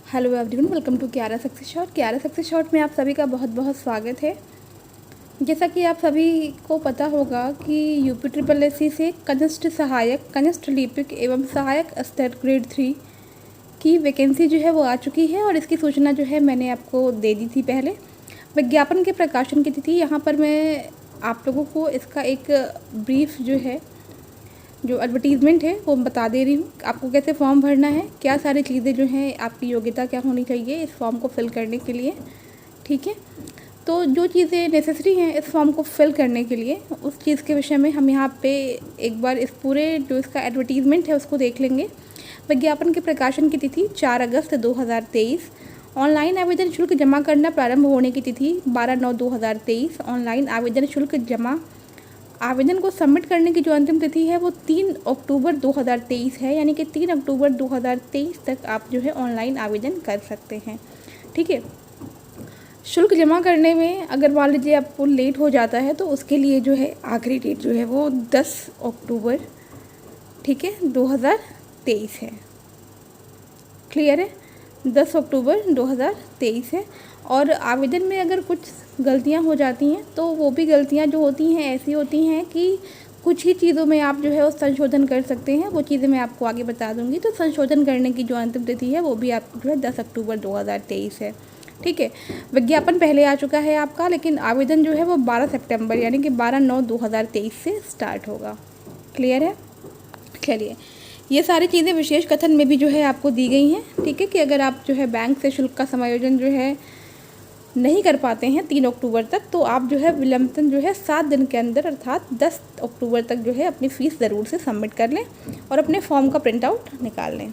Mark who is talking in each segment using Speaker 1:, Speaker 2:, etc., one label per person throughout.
Speaker 1: Hello everyone, welcome to Kiara success shot. Kiara success shot में आप सभी का बहुत बहुत स्वागत है। जैसा कि आप सभी को पता होगा कि यूपी ट्रिपल एससी से कनिष्ठ सहायक, कनिष्ठ लिपिक एवं सहायक स्तर ग्रेड 3 की वैकेंसी जो है वो आ चुकी है और इसकी सूचना जो है मैंने आपको दे दी थी पहले। विज्ञापन के प्रकाशन की तिथि यहाँ पर मैं आप लोगों को इसका एक ब्रीफ जो एडवर्टीज़मेंट है वो बता दे रही हूँ। आपको कैसे फॉर्म भरना है, क्या सारी चीज़ें जो हैं, आपकी योग्यता क्या होनी चाहिए इस फॉर्म को फिल करने के लिए। ठीक है, तो जो चीज़ें नेसेसरी हैं इस फॉर्म को फिल करने के लिए, उस चीज़ के विषय में हम यहाँ पे एक बार इस पूरे जो इसका एडवर्टीज़मेंट है उसको देख लेंगे। विज्ञापन के प्रकाशन की तिथि 4 अगस्त 2023। ऑनलाइन आवेदन शुल्क जमा करना प्रारंभ होने की तिथि 12/9/2023। ऑनलाइन आवेदन शुल्क जमा आवेदन को सबमिट करने की जो अंतिम तिथि है वो 3 अक्टूबर 2023 है, यानी कि 3 अक्टूबर 2023 तक आप जो है ऑनलाइन आवेदन कर सकते हैं। ठीक है, शुल्क जमा करने में अगर मान लीजिए आपको लेट हो जाता है तो उसके लिए जो है आखिरी डेट जो है वो 10 अक्टूबर, ठीक है, 2023 है। क्लियर है, 10 अक्टूबर 2023 है। और आवेदन में अगर कुछ गलतियां हो जाती हैं तो वो भी गलतियां जो होती हैं ऐसी होती हैं कि कुछ ही चीज़ों में आप जो है वो संशोधन कर सकते हैं। वो चीज़ें मैं आपको आगे बता दूंगी। तो संशोधन करने की जो अंतिम तिथि है वो भी आपको जो है 10 अक्टूबर 2023 है। ठीक है, विज्ञापन पहले आ चुका है आपका, लेकिन आवेदन जो है वो 12 सितंबर यानी कि 12/9/2023 से स्टार्ट होगा। क्लियर है। चलिए, ये सारी चीज़ें विशेष कथन में भी जो है आपको दी गई हैं। ठीक है, कि अगर आप जो है बैंक से शुल्क का समायोजन जो है नहीं कर पाते हैं 3 अक्टूबर तक, तो आप जो है विलंबतन जो है 7 दिन के अंदर अर्थात 10 अक्टूबर तक जो है अपनी फ़ीस ज़रूर से सबमिट कर लें और अपने फॉर्म का प्रिंट आउट निकाल लें।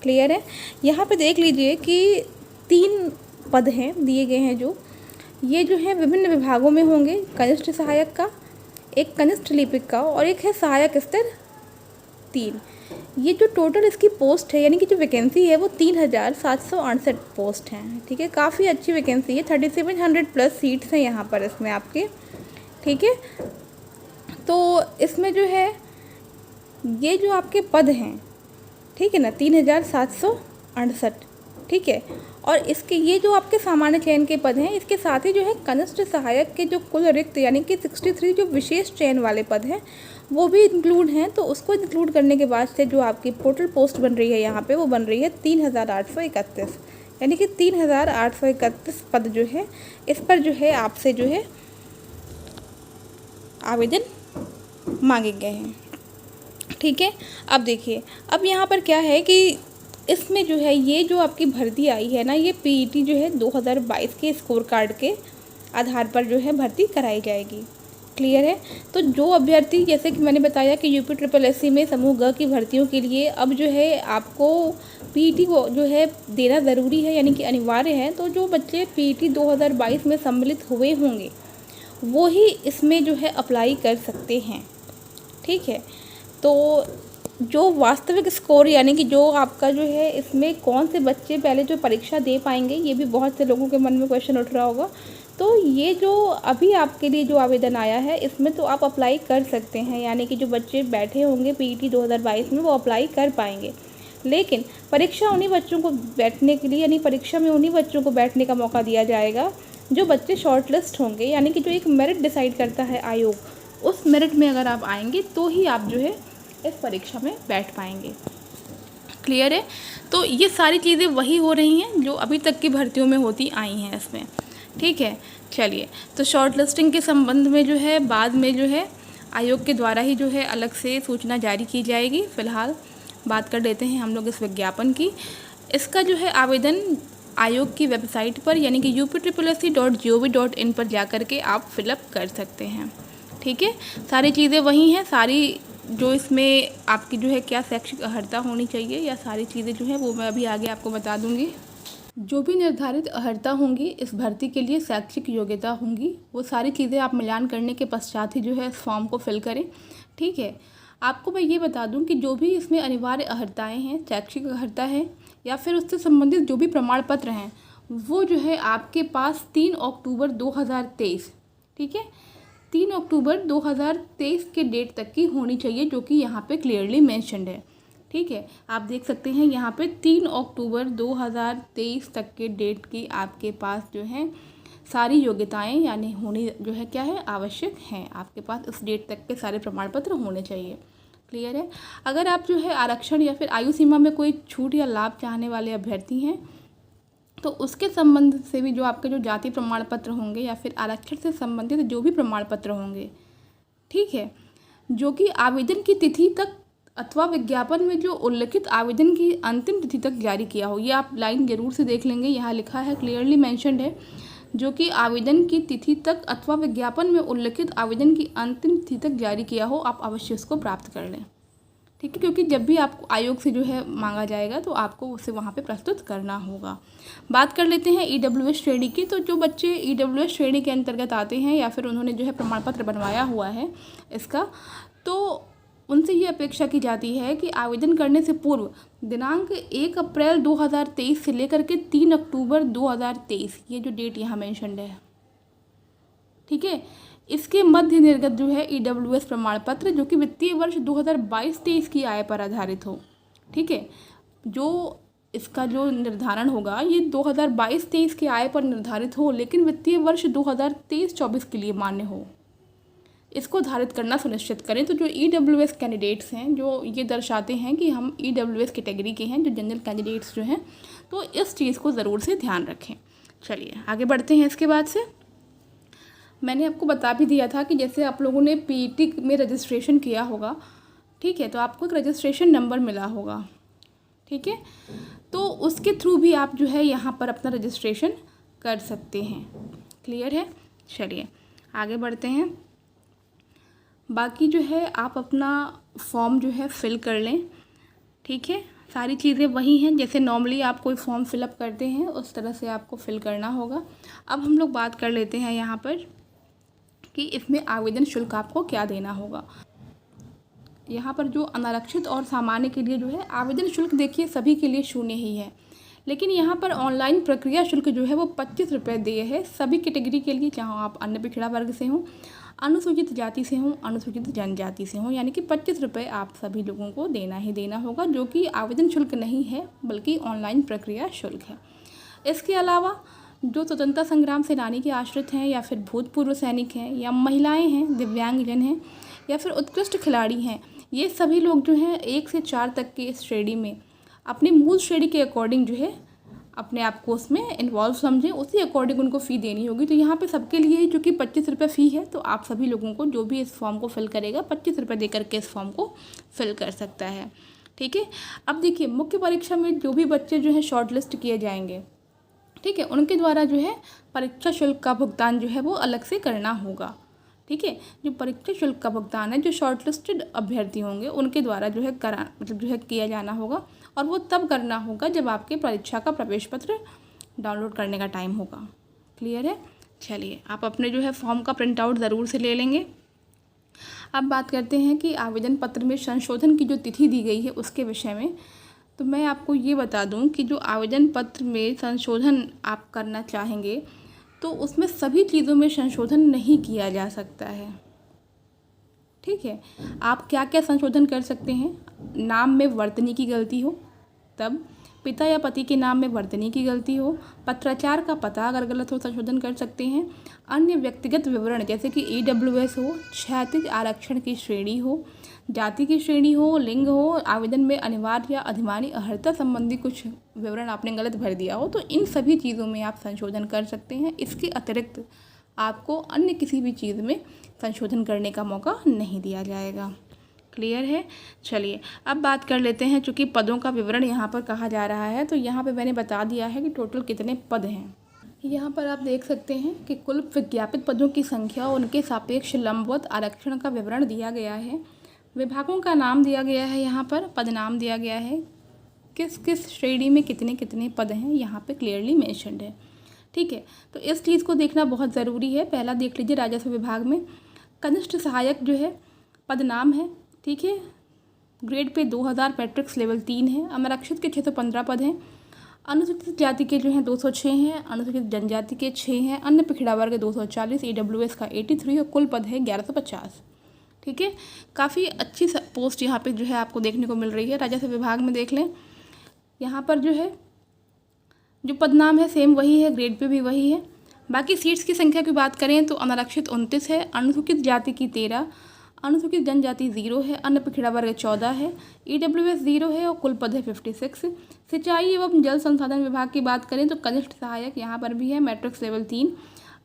Speaker 1: क्लियर है। यहाँ पे देख लीजिए कि 3 पद हैं दिए गए हैं, जो ये जो है विभिन्न विभागों में होंगे। कनिष्ठ सहायक का, एक कनिष्ठ लिपिक का और एक है सहायक स्तर 3। ये जो टोटल इसकी पोस्ट है यानी कि जो वैकेंसी है वो 3768 पोस्ट हैं। ठीक है, काफ़ी अच्छी वैकेंसी है। 3700 प्लस सीट्स हैं यहाँ पर इसमें आपके। ठीक है, तो इसमें जो है ये जो आपके पद हैं, ठीक है ना, 3768। ठीक है, और इसके ये जो आपके सामान्य चयन के पद हैं, इसके साथ ही जो है कनिष्ठ सहायक के जो कुल रिक्त यानी कि 63 जो विशेष चयन वाले पद हैं वो भी इंक्लूड हैं। तो उसको इंक्लूड करने के बाद से जो आपकी टोटल पोस्ट बन रही है यहाँ पे वो बन रही है 3831, यानी कि 3831 पद जो है इस पर जो है आपसे जो है आवेदन मांगे गए हैं। ठीक है, अब देखिए, अब यहाँ पर क्या है कि इसमें जो है ये जो आपकी भर्ती आई है ना, ये पीईटी जो है 2022 के स्कोर कार्ड के आधार पर जो है भर्ती कराई जाएगी। क्लियर है। तो जो अभ्यर्थी, जैसे कि मैंने बताया कि यूपी ट्रिपल एससी में समूह ग की भर्तियों के लिए अब जो है आपको पीईटी को जो है देना ज़रूरी है, यानी कि अनिवार्य है। तो जो बच्चे पीईटी 2022 में सम्मिलित हुए होंगे वो ही इसमें जो है अप्लाई कर सकते हैं। ठीक है, तो जो वास्तविक स्कोर यानी कि जो आपका जो है इसमें कौन से बच्चे पहले जो परीक्षा दे पाएंगे, ये भी बहुत से लोगों के मन में क्वेश्चन उठ रहा होगा। तो ये जो अभी आपके लिए जो आवेदन आया है इसमें तो आप अप्लाई कर सकते हैं, यानी कि जो बच्चे बैठे होंगे पीईटी 2022 में वो अप्लाई कर पाएंगे। लेकिन परीक्षा उन्हीं बच्चों को बैठने के लिए, यानी परीक्षा में उन्हीं बच्चों को बैठने का मौका दिया जाएगा जो बच्चे शॉर्ट लिस्ट होंगे, यानी कि जो एक मेरिट डिसाइड करता है आयोग, उस मेरिट में अगर आप आएंगे तो ही आप जो है इस परीक्षा में बैठ पाएंगे। क्लियर है। तो ये सारी चीज़ें वही हो रही हैं जो अभी तक की भर्तियों में होती आई हैं इसमें। ठीक है, चलिए, तो शॉर्ट लिस्टिंग के संबंध में जो है बाद में जो है आयोग के द्वारा ही जो है अलग से सूचना जारी की जाएगी। फ़िलहाल बात कर लेते हैं हम लोग इस विज्ञापन की। इसका जो है आवेदन आयोग की वेबसाइट पर यानी कि uptripplesc.gov.in पर जा कर के आप फिलअप कर सकते हैं। ठीक है, सारी चीज़ें वही हैं। सारी जो इसमें आपकी जो है क्या शैक्षिक अर्हता होनी चाहिए या सारी चीज़ें जो हैं वो मैं अभी आगे आपको बता दूंगी। जो भी निर्धारित अर्हता होंगी इस भर्ती के लिए, शैक्षिक योग्यता होंगी, वो सारी चीज़ें आप मिलान करने के पश्चात ही जो है इस फॉर्म को फिल करें। ठीक है, आपको मैं ये बता दूं कि जो भी इसमें अनिवार्य अर्हताएँ हैं, शैक्षिक अर्हता है या फिर उससे संबंधित जो भी प्रमाण पत्र हैं, वो जो है आपके पास 3 अक्टूबर 2023, ठीक है, 3 अक्टूबर 2023 के डेट तक की होनी चाहिए, जो कि यहाँ पे क्लियरली मेंशन्ड है। ठीक है, आप देख सकते हैं यहाँ पे 3 अक्टूबर 2023 तक के डेट की आपके पास जो है सारी योग्यताएं यानी होनी जो है क्या है आवश्यक हैं। आपके पास इस डेट तक के सारे प्रमाण पत्र होने चाहिए। क्लियर है। अगर आप जो है आरक्षण या फिर आयु सीमा में कोई छूट या लाभ चाहने वाले अभ्यर्थी हैं तो उसके संबंध से भी जो आपके जो जाति प्रमाण पत्र होंगे या फिर आरक्षण से संबंधित जो भी प्रमाण पत्र होंगे, ठीक है, जो कि आवेदन की तिथि तक अथवा विज्ञापन में जो उल्लिखित आवेदन की अंतिम तिथि तक जारी किया हो, ये आप लाइन जरूर से देख लेंगे, यहाँ लिखा है क्लियरली मेंशन्ड है, जो कि आवेदन की तिथि तक अथवा विज्ञापन में उल्लिखित आवेदन की अंतिम तिथि तक जारी किया हो, आप अवश्य उसको प्राप्त कर लें। ठीक है, क्योंकि जब भी आपको आयोग से जो है मांगा जाएगा तो आपको उसे वहाँ पे प्रस्तुत करना होगा। बात कर लेते हैं ईडब्ल्यूएस श्रेणी की। तो जो बच्चे ईडब्ल्यूएस श्रेणी के अंतर्गत आते हैं या फिर उन्होंने जो है प्रमाण पत्र बनवाया हुआ है इसका, तो उनसे ये अपेक्षा की जाती है कि आवेदन करने से पूर्व दिनांक 1 अप्रैल 2023 से लेकर के 3 अक्टूबर 2023, ये जो डेट यहाँ मेंशन्ड है, ठीक है, इसके मध्य निर्गत जो है ईडब्ल्यूएस प्रमाण पत्र जो कि वित्तीय वर्ष 2022-23 की आय पर आधारित हो। ठीक है, जो इसका जो निर्धारण होगा ये 2022-23 की आय पर निर्धारित हो, लेकिन वित्तीय वर्ष 2023-24 के लिए मान्य हो, इसको धारित करना सुनिश्चित करें। तो जो ईडब्ल्यूएस कैंडिडेट्स हैं जो ये दर्शाते हैं कि हम ईडब्ल्यूएस कैटेगरी के हैं, जो जनरल कैंडिडेट्स जो हैं, तो इस चीज़ को ज़रूर से ध्यान रखें। चलिए आगे बढ़ते हैं। इसके बाद से मैंने आपको बता भी दिया था कि जैसे आप लोगों ने पीईटी में रजिस्ट्रेशन किया होगा, ठीक है, तो आपको एक रजिस्ट्रेशन नंबर मिला होगा, ठीक है, तो उसके थ्रू भी आप जो है यहाँ पर अपना रजिस्ट्रेशन कर सकते हैं। क्लियर है। चलिए आगे बढ़ते हैं। बाकी जो है आप अपना फॉर्म जो है फिल कर लें, ठीक है, सारी चीज़ें वही हैं जैसे नॉर्मली आप कोई फॉर्म फिलअप करते हैं उस तरह से आपको फिल करना होगा। अब हम लोग बात कर लेते हैं यहाँ पर कि इसमें आवेदन शुल्क आपको क्या देना होगा। यहाँ पर जो अनारक्षित और सामान्य के लिए जो है आवेदन शुल्क देखिए सभी के लिए 0 ही है, लेकिन यहाँ पर ऑनलाइन प्रक्रिया शुल्क जो है वो 25 रुपये देय है सभी कैटेगरी के लिए, चाहे आप अन्य पिछड़ा वर्ग से हों, अनुसूचित जाति से हों, अनुसूचित जनजाति से हों, यानी कि 25 रुपये आप सभी लोगों को देना ही देना होगा, जो कि आवेदन शुल्क नहीं है बल्कि ऑनलाइन प्रक्रिया शुल्क है। इसके अलावा जो स्वतंत्रता संग्राम सेनानी के आश्रित हैं या फिर भूतपूर्व सैनिक हैं या महिलाएं हैं, दिव्यांगजन हैं या फिर उत्कृष्ट खिलाड़ी हैं, ये सभी लोग जो हैं 1 से 4 तक की इस श्रेणी में अपनी मूल श्रेणी के अकॉर्डिंग जो है अपने आप को उसमें इन्वॉल्व समझें, उसी अकॉर्डिंग उनको फ़ी देनी होगी। तो यहाँ पे सबके लिए जो कि 25 रुपये फ़ी है, तो आप सभी लोगों को जो भी इस फॉर्म को फिल करेगा 25 रुपये दे करके इस फॉर्म को फिल कर सकता है। ठीक है, अब देखिए मुख्य परीक्षा में जो भी बच्चे जो हैं शॉर्ट लिस्ट किए जाएंगे, ठीक है, उनके द्वारा जो है परीक्षा शुल्क का भुगतान जो है वो अलग से करना होगा। ठीक है, जो परीक्षा शुल्क का भुगतान है जो शॉर्ट लिस्टेड अभ्यर्थी होंगे उनके द्वारा जो है जो है किया जाना होगा, और वो तब करना होगा जब आपके परीक्षा का प्रवेश पत्र डाउनलोड करने का टाइम होगा। क्लियर है। चलिए आप अपने जो है फॉर्म का प्रिंट आउट ज़रूर से ले लेंगे। अब बात करते हैं कि आवेदन पत्र में संशोधन की जो तिथि दी गई है उसके विषय में। तो मैं आपको ये बता दूं कि जो आवेदन पत्र में संशोधन आप करना चाहेंगे तो उसमें सभी चीज़ों में संशोधन नहीं किया जा सकता है। ठीक है, आप क्या क्या संशोधन कर सकते हैं, नाम में वर्तनी की गलती हो तब, पिता या पति के नाम में वर्तनी की गलती हो, पत्राचार का पता अगर गलत हो संशोधन कर सकते हैं, अन्य व्यक्तिगत विवरण जैसे कि ईडब्ल्यूएस हो, क्षैतिज आरक्षण की श्रेणी हो, जाति की श्रेणी हो, लिंग हो, आवेदन में अनिवार्य या अधिमानी अर्हता संबंधी कुछ विवरण आपने गलत भर दिया हो, तो इन सभी चीज़ों में आप संशोधन कर सकते हैं। इसके अतिरिक्त आपको अन्य किसी भी चीज़ में संशोधन करने का मौका नहीं दिया जाएगा। क्लियर है। चलिए अब बात कर लेते हैं, चूँकि पदों का विवरण यहाँ पर कहा जा रहा है तो यहाँ पे मैंने बता दिया है कि टोटल कितने पद हैं। यहाँ पर आप देख सकते हैं कि कुल विज्ञापित पदों की संख्या और उनके सापेक्ष लंबवत आरक्षण का विवरण दिया गया है, विभागों का नाम दिया गया है, यहाँ पर पद नाम दिया गया है, किस किस श्रेणी में कितने कितने पद हैं यहाँ पे क्लियरली मेंशन्ड है। ठीक है, तो इस चीज़ को देखना बहुत ज़रूरी है। पहला देख लीजिए, राजस्व विभाग में कनिष्ठ सहायक जो है पद नाम है, ठीक है, ग्रेड पे 2000, मैट्रिक्स लेवल 3 है, अनारक्षित के 615 पद हैं, अनुसूचित जाति के जो हैं 206 हैं, अनुसूचित जनजाति के 6 हैं, अन्य पिछड़ा वर्ग 240, ईडब्ल्यूएस का 83 और कुल पद है 1150। ठीक है, काफ़ी अच्छी पोस्ट यहाँ पे जो है आपको देखने को मिल रही है। राजस्व विभाग में देख लें, यहाँ पर जो है जो पदनाम है सेम वही है, ग्रेड पे भी वही है। बाकी सीट्स की संख्या की बात करें तो अनारक्षित 29 है, अनुसूचित जाति की 13, अनुसूचित जनजाति 0 है, अन्य पिछड़ा वर्ग 14 है, EWS 0 है और कुल पद है 56। सिंचाई एवं जल संसाधन विभाग की बात करें तो कनिष्ठ सहायक यहाँ पर भी है, मैट्रिक्स लेवल 3।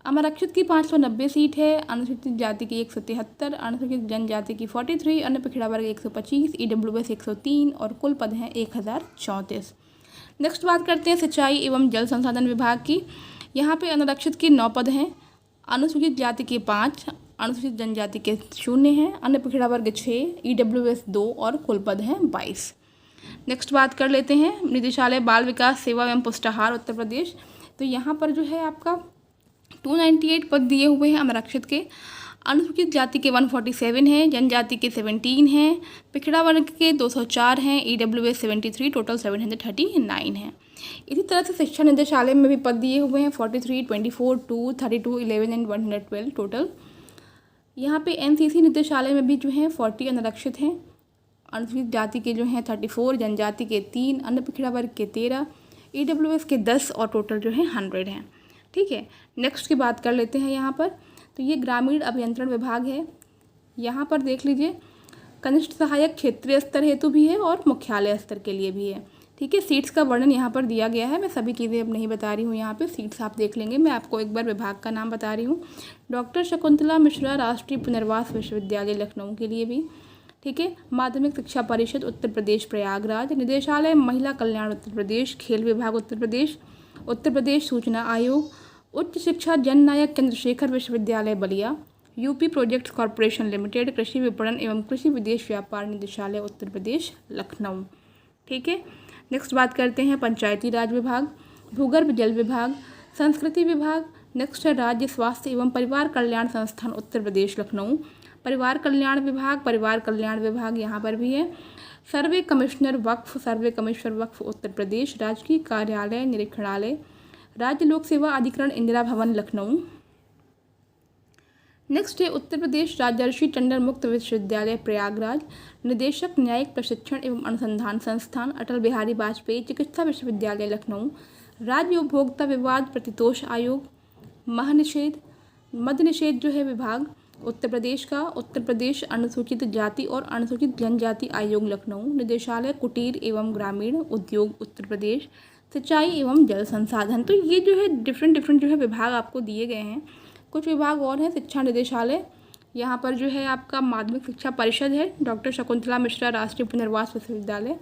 Speaker 1: अनारक्षित की 590 सीट है, अनुसूचित जाति की 173, अनुसूचित जनजाति की 43, अन्य पिछड़ा वर्ग 125, EWS 103 और कुल पद हैं 1034। नेक्स्ट बात करते हैं सिंचाई एवं जल संसाधन विभाग की। यहाँ पे अनारक्षित की 9 पद हैं, अनुसूचित जाति के 5, अनुसूचित जनजाति के 0 हैं, अन्य पिछड़ा वर्ग 6, EWS 2 और कुल पद हैं 22। नेक्स्ट बात कर लेते हैं निदेशालय बाल विकास सेवा एवं पुष्टाहार उत्तर प्रदेश। तो यहाँ पर जो है आपका 298 पद दिए हुए हैं अनारक्षित के। अनुसूचित जाति के 147 हैं, जनजाति के 17 हैं, पिछड़ा वर्ग के 204 हैं, EWS 73, टोटल 739 हैं। इसी तरह से शिक्षा निदेशालय में भी पद दिए हुए हैं 43, 24, 2, 32, 11 एंड 112 टोटल। यहाँ पे NCC निदेशालय में भी जो हैं 40 अनारक्षित हैं, अनुसूचित जाति के जो हैं 34, जनजाति के 3, अन्य पिछड़ा वर्ग के 13, EWS के 10 और टोटल जो है 100 हैं। ठीक है, नेक्स्ट की बात कर लेते हैं यहाँ पर। तो ये ग्रामीण अभियंत्रण विभाग है। यहाँ पर देख लीजिए, कनिष्ठ सहायक क्षेत्रीय स्तर हेतु भी है और मुख्यालय स्तर के लिए भी है। ठीक है, सीट्स का वर्णन यहाँ पर दिया गया है। मैं सभी चीज़ें अब नहीं बता रही हूँ, यहाँ पे सीट्स आप देख लेंगे। मैं आपको एक बार विभाग का नाम बता रही हूँ। डॉक्टर शकुंतला मिश्रा राष्ट्रीय पुनर्वास विश्वविद्यालय लखनऊ के लिए भी। ठीक है, माध्यमिक शिक्षा परिषद उत्तर प्रदेश प्रयागराज, निदेशालय महिला कल्याण उत्तर प्रदेश, खेल विभाग उत्तर प्रदेश सूचना आयोग, उच्च शिक्षा जननायक चंद्रशेखर विश्वविद्यालय Ballia, UP projects corporation limited, कृषि विपणन एवं कृषि विदेश व्यापार निदेशालय उत्तर प्रदेश लखनऊ। ठीक है, नेक्स्ट बात करते हैं पंचायती राज विभाग, भूगर्भ जल विभाग, संस्कृति विभाग। नेक्स्ट है राज्य स्वास्थ्य एवं परिवार कल्याण संस्थान उत्तर प्रदेश लखनऊ, परिवार कल्याण विभाग यहाँ पर भी है। सर्वे कमिश्नर वक्फ उत्तर प्रदेश, राजकीय कार्यालय निरीक्षणालय, राज्य लोक सेवा अधिकरण इंदिरा भवन लखनऊ। नेक्स्ट है उत्तर प्रदेश राजर्षि टंडन मुक्त विश्वविद्यालय प्रयागराज, निदेशक न्यायिक प्रशिक्षण एवं अनुसंधान संस्थान अटल बिहारी वाजपेयी चिकित्सा विश्वविद्यालय लखनऊ, राज्य उपभोक्ता विवाद प्रतितोष आयोग, महानिषेध मद्य निषेध जो है विभाग उत्तर प्रदेश का, उत्तर प्रदेश अनुसूचित जाति और अनुसूचित जनजाति आयोग लखनऊ, निदेशालय कुटीर एवं ग्रामीण उद्योग उत्तर प्रदेश, सिंचाई एवं जल संसाधन। तो ये जो है डिफरेंट जो है विभाग आपको दिए गए हैं। कुछ विभाग और हैं, शिक्षा निदेशालय, यहाँ पर जो है आपका माध्यमिक शिक्षा परिषद है, डॉक्टर शकुंतला मिश्रा राष्ट्रीय पुनर्वास विश्वविद्यालय,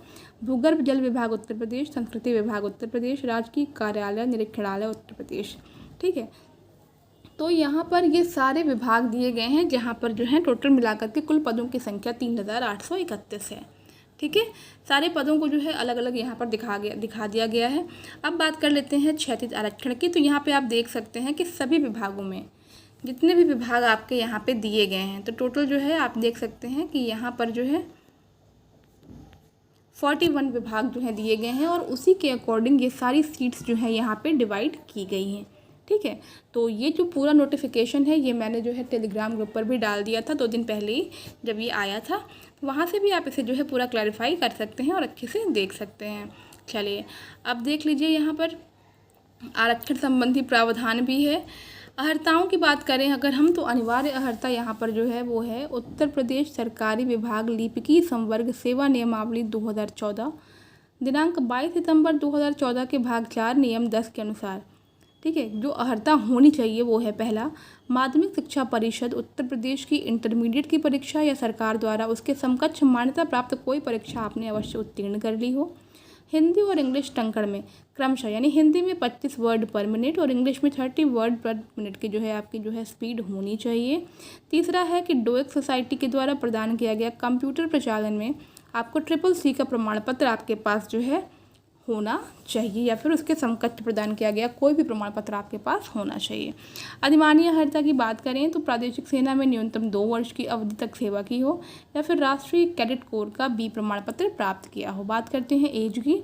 Speaker 1: भूगर्भ जल विभाग उत्तर प्रदेश, संस्कृति विभाग उत्तर प्रदेश, राजकीय कार्यालय निरीक्षणालय उत्तर प्रदेश। ठीक है, तो यहाँ पर ये सारे विभाग दिए गए हैं जहाँ पर जो है टोटल मिलाकर के कुल पदों की संख्या 3831 है। ठीक है, सारे पदों को जो है अलग अलग यहाँ पर दिखा दिया गया है। अब बात कर लेते हैं क्षैतिज आरक्षण की। तो यहाँ पे आप देख सकते हैं कि सभी विभागों में जितने भी विभाग आपके यहाँ पे दिए गए हैं, तो टोटल जो है आप देख सकते हैं कि यहाँ पर जो है 41 विभाग जो है दिए गए हैं और उसी के अकॉर्डिंग ये सारी सीट्स जो है यहाँ पे डिवाइड की गई हैं। ठीक है, तो ये जो पूरा नोटिफिकेशन है ये मैंने जो है टेलीग्राम ग्रुप पर भी डाल दिया था 2 दिन पहले ही जब ये आया था। वहाँ से भी आप इसे जो है पूरा क्लैरिफाई कर सकते हैं और अच्छे से देख सकते हैं। चलिए अब देख लीजिए, यहाँ पर आरक्षण संबंधी प्रावधान भी है। अहर्ताओं की बात करें अगर हम, तो अनिवार्य अहर्ता यहाँ पर जो है वो है उत्तर प्रदेश सरकारी विभाग लिपिकी संवर्ग सेवा नियमावली 2014 दिनांक 22 सितंबर 2014 के भाग 4 नियम 10 के अनुसार। ठीक है, जो अहर्ता होनी चाहिए वो है, पहला, माध्यमिक शिक्षा परिषद उत्तर प्रदेश की इंटरमीडिएट की परीक्षा या सरकार द्वारा उसके समकक्ष मान्यता प्राप्त कोई परीक्षा आपने अवश्य उत्तीर्ण कर ली हो। हिंदी और इंग्लिश टंकण में क्रमशः, यानी हिंदी में 25 वर्ड पर मिनट और इंग्लिश में 30 वर्ड पर मिनट की जो है आपकी जो है स्पीड होनी चाहिए। तीसरा है कि डोएक सोसाइटी के द्वारा प्रदान किया गया कंप्यूटर प्रचालन में आपको CCC का प्रमाण पत्र आपके पास जो है होना चाहिए या फिर उसके समकक्ष प्रदान किया गया कोई भी प्रमाण पत्र आपके पास होना चाहिए। अधिमानीय अहर्ता की बात करें तो प्रादेशिक सेना में न्यूनतम 2 वर्ष की अवधि तक सेवा की हो या फिर राष्ट्रीय कैडेट कोर का B प्रमाण पत्र प्राप्त किया हो। बात करते हैं एज की,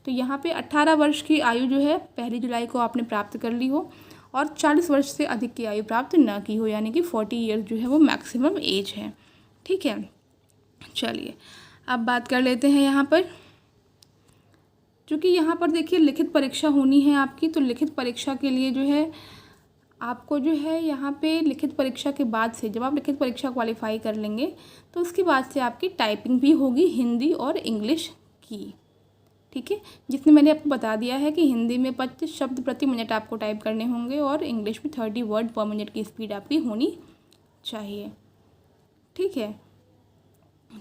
Speaker 1: तो यहाँ पे 18 वर्ष की आयु जो है 1 जुलाई को आपने प्राप्त कर ली हो और 40 वर्ष से अधिक की आयु प्राप्त न की हो, यानी कि 40 ईयर्स जो है वो मैक्सिमम एज है। ठीक है, चलिए अब बात कर लेते हैं यहाँ पर। क्योंकि यहाँ पर देखिए लिखित परीक्षा होनी है आपकी, तो लिखित परीक्षा के लिए जो है आपको जो है यहाँ पे लिखित परीक्षा के बाद से, जब आप लिखित परीक्षा क्वालिफाई कर लेंगे तो उसके बाद से आपकी टाइपिंग भी होगी हिंदी और इंग्लिश की। ठीक है, जिसमें मैंने आपको बता दिया है कि हिंदी में 25 शब्द प्रति मिनट आपको टाइप करने होंगे और इंग्लिश में 30 वर्ड पर मिनट की स्पीड आपकी होनी चाहिए। ठीक है,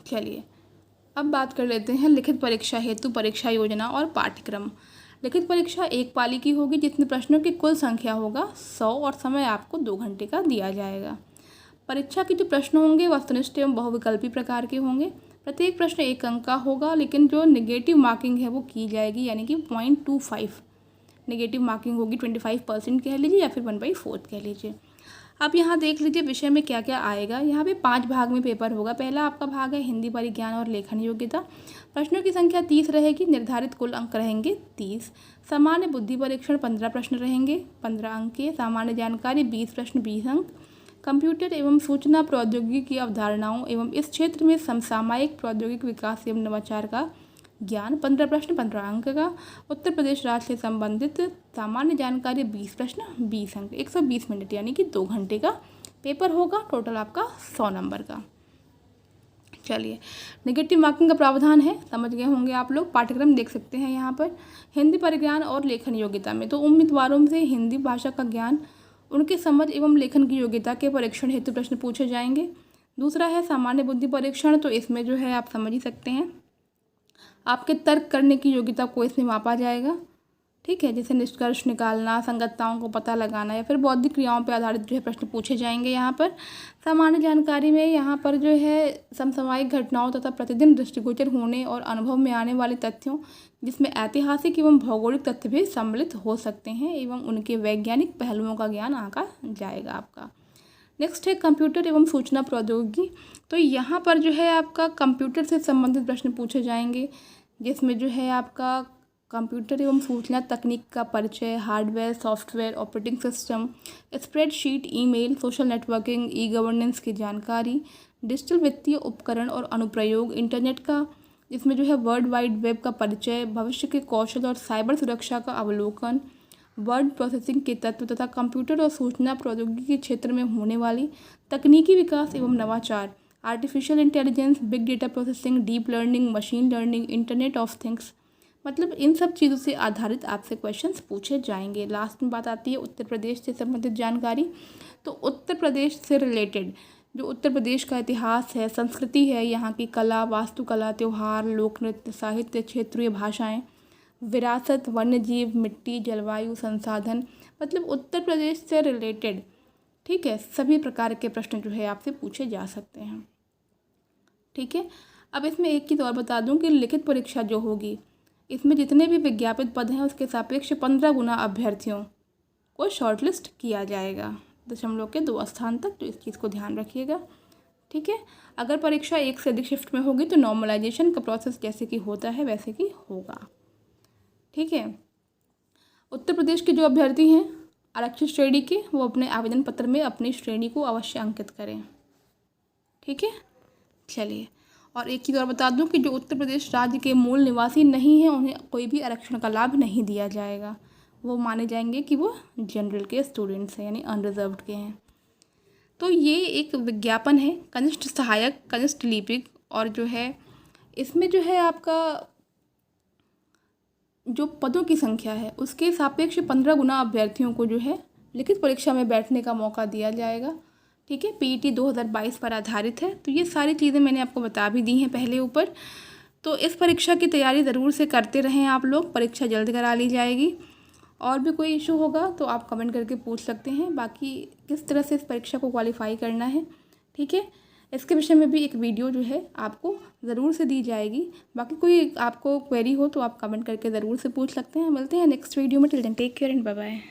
Speaker 1: चलिए अब बात कर लेते हैं लिखित परीक्षा हेतु परीक्षा योजना और पाठ्यक्रम। लिखित परीक्षा एक पाली की होगी जिसमें प्रश्नों की कुल संख्या होगा 100 और समय आपको 2 घंटे का दिया जाएगा। परीक्षा के जो प्रश्न होंगे वस्तुनिष्ठ एवं बहुविकल्पी प्रकार के होंगे। प्रत्येक प्रश्न 1 अंक का होगा, लेकिन जो नेगेटिव मार्किंग है वो की जाएगी, यानी कि 0.25 नेगेटिव मार्किंग होगी, 25% कह लीजिए या फिर 1/4 कह लीजिए। अब यहाँ देख लीजिए विषय में क्या क्या आएगा। यहाँ पे 5 भाग में पेपर होगा। पहला आपका भाग है हिंदी परिज्ञान और लेखन योग्यता। प्रश्नों की संख्या 30 रहेगी, निर्धारित कुल अंक रहेंगे 30। सामान्य बुद्धि परीक्षण 15 प्रश्न रहेंगे, 15 अंक के। सामान्य जानकारी 20 प्रश्न, 20 अंक। कंप्यूटर एवं सूचना प्रौद्योगिकी की अवधारणाओं एवं इस क्षेत्र में समसामयिक प्रौद्योगिक विकास एवं नवाचार का ज्ञान 15 प्रश्न, 15 अंक का। उत्तर प्रदेश राज्य से संबंधित सामान्य जानकारी 20 प्रश्न, 20 अंक, 120 मिनट यानी कि 2 घंटे का पेपर होगा। टोटल आपका 100 नंबर का। चलिए, नेगेटिव मार्किंग का प्रावधान है, समझ गए होंगे आप लोग। पाठ्यक्रम देख सकते हैं यहाँ पर। हिंदी परिज्ञान और लेखन योग्यता में तो उम्मीदवारों से हिंदी भाषा का ज्ञान, उनके समझ एवं लेखन की योग्यता के परीक्षण हेतु प्रश्न पूछे जाएंगे। दूसरा है सामान्य बुद्धि परीक्षण, तो इसमें जो है आप समझ ही सकते हैं, आपके तर्क करने की योग्यता को इसमें मापा जाएगा। ठीक है, जैसे निष्कर्ष निकालना, संगतताओं को पता लगाना या फिर बौद्धिक क्रियाओं पर आधारित जो है प्रश्न पूछे जाएंगे यहाँ पर। सामान्य जानकारी में यहाँ पर जो है समसामयिक घटनाओं तथा प्रतिदिन दृष्टिगोचर होने और अनुभव में आने वाले तथ्यों, जिसमें ऐतिहासिक एवं भौगोलिक तथ्य भी सम्मिलित हो सकते हैं एवं उनके वैज्ञानिक पहलुओं का ज्ञान आंका जाएगा आपका। नेक्स्ट है कंप्यूटर एवं सूचना प्रौद्योगिकी, तो यहाँ पर जो है आपका कंप्यूटर से संबंधित प्रश्न पूछे जाएंगे, जिसमें जो है आपका कंप्यूटर एवं सूचना तकनीक का परिचय, hardware, software, operating system, spreadsheet, email, social networking, e governance की जानकारी, डिजिटल वित्तीय उपकरण और अनुप्रयोग, इंटरनेट का, इसमें जो है वर्ल्ड वाइड वेब का परिचय, भविष्य के कौशल और साइबर सुरक्षा का अवलोकन, वर्ड प्रोसेसिंग के तत्व तथा कंप्यूटर और सूचना प्रौद्योगिकी के क्षेत्र में होने वाली तकनीकी विकास एवं नवाचार, artificial intelligence, big data processing, deep learning, machine learning, internet of things, मतलब इन सब चीज़ों से आधारित आपसे क्वेश्चंस पूछे जाएंगे। लास्ट में बात आती है उत्तर प्रदेश से संबंधित जानकारी, तो उत्तर प्रदेश से रिलेटेड जो उत्तर प्रदेश का इतिहास है, संस्कृति है, यहाँ की कला, वास्तुकला, त्यौहार, लोक नृत्य, साहित्य, क्षेत्रीय भाषाएं, विरासत, वन्यजीव, मिट्टी, जलवायु, संसाधन, मतलब उत्तर प्रदेश से रिलेटेड, ठीक है, सभी प्रकार के प्रश्न जो है आपसे पूछे जा सकते हैं। ठीक है, अब इसमें एक चीज़ और बता दूं कि लिखित परीक्षा जो होगी, इसमें जितने भी विज्ञापित पद हैं उसके सापेक्ष 15 गुना अभ्यर्थियों को शॉर्टलिस्ट किया जाएगा, दशमलव के 2 स्थान तक, तो इस चीज़ को ध्यान रखिएगा। ठीक है, अगर परीक्षा 1 से अधिक शिफ्ट में होगी तो नॉर्मलाइजेशन का प्रोसेस जैसे कि होता है वैसे कि होगा। ठीक है, उत्तर प्रदेश के जो अभ्यर्थी हैं आरक्षित श्रेणी के, वो अपने आवेदन पत्र में अपनी श्रेणी को अवश्य अंकित करें। ठीक है, चलिए, और एक चीज़ और बता दूं कि जो उत्तर प्रदेश राज्य के मूल निवासी नहीं हैं उन्हें कोई भी आरक्षण का लाभ नहीं दिया जाएगा, वो माने जाएंगे कि वो जनरल के स्टूडेंट्स हैं, यानी अनरिजर्व्ड के हैं। तो ये एक विज्ञापन है कनिष्ठ सहायक, कनिष्ठ लिपिक, और जो है इसमें जो है आपका जो पदों की संख्या है उसके सापेक्ष 15 गुना अभ्यर्थियों को जो है लिखित परीक्षा में बैठने का मौका दिया जाएगा। ठीक है, पीईटी 2022 पर आधारित है। तो ये सारी चीज़ें मैंने आपको बता भी दी हैं पहले ऊपर। तो इस परीक्षा की तैयारी ज़रूर से करते रहें आप लोग, परीक्षा जल्द करा ली जाएगी। और भी कोई इशू होगा तो आप कमेंट करके पूछ सकते हैं, बाकी किस तरह से इस परीक्षा को क्वालिफाई करना है। ठीक है, इसके विषय में भी एक वीडियो जो है आपको ज़रूर से दी जाएगी। बाकी कोई आपको क्वेरी हो तो आप कमेंट करके ज़रूर से पूछ सकते हैं। मिलते हैं नेक्स्ट वीडियो में, till then take care and bye bye.